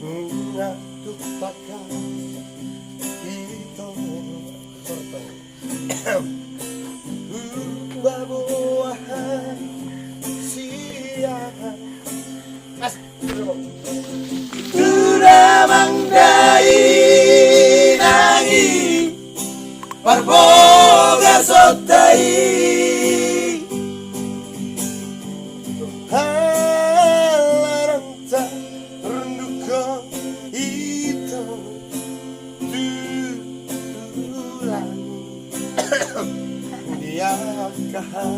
Natupakan ito babuahan siya mas Turamang dainangi Parboga sotai Halaranta renduko itu Dia kahal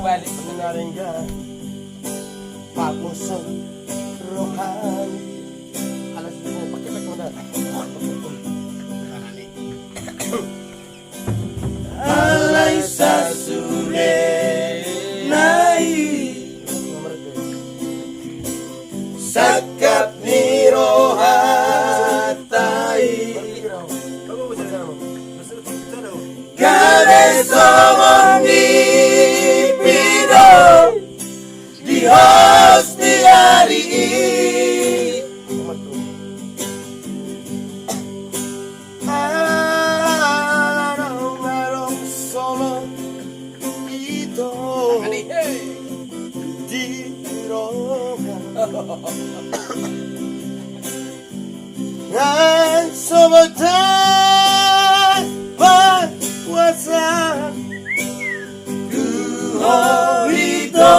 balik menaringgan Pak musuh rohani alas mo pakai mana alay sa sule nai sakap ni rohatai Cabezón ni pido Dios te hari Arong solo itu di roga Ngan sobotan puasa Duhorito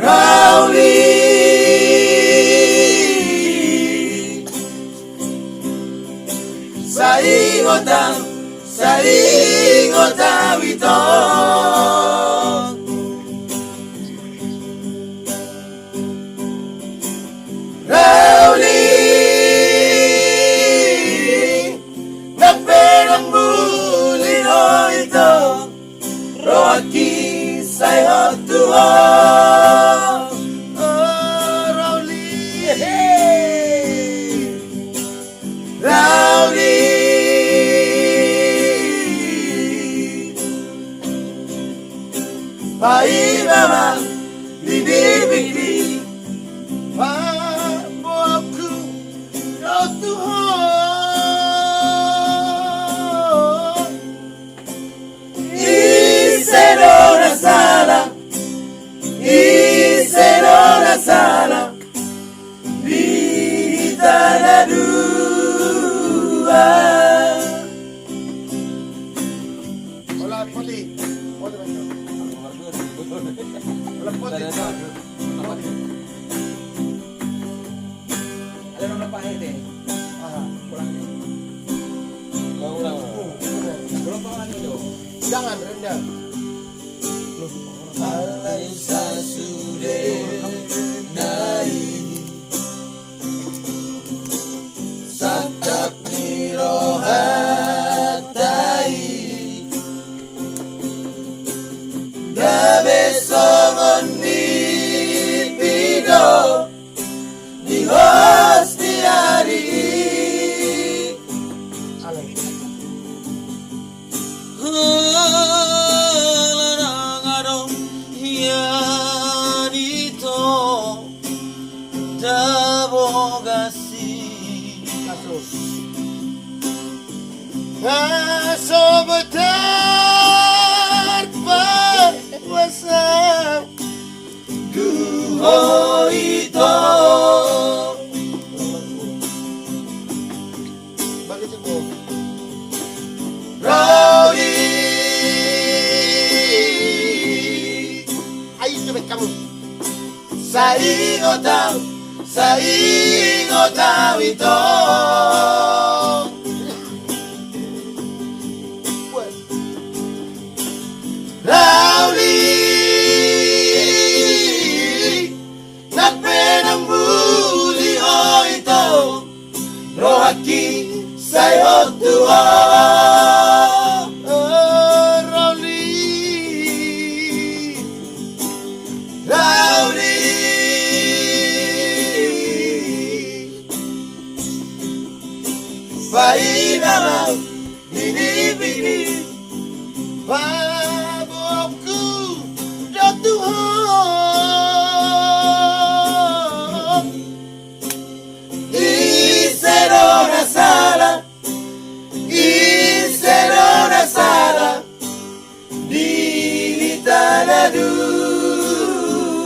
Rauli Saingota wito Rauli Nagperang bulino ito Roaki sayo tuho Pai mama bibibili Pamoku no Tuhan Isero na sala Bita na dua Hola poti Ada nomor pahit eh. Pulang. Ulang. Belum pangan itu. Jangan rendah. Alai sasude nai Satap nirohatai Gabe songon ni pido Di hosti hari Halarang adong hianito Dabogasi Sobetar pasang Duho ito Rodi Ayo coba kamu Saingotau ito Rauli Nagpenang buli o ito Rohaki sayo tuwa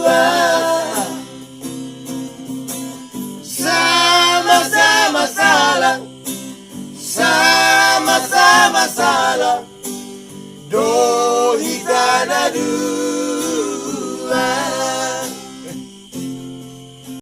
berdua, sama-sama salah, sama-sama salah. Dohi tanadu.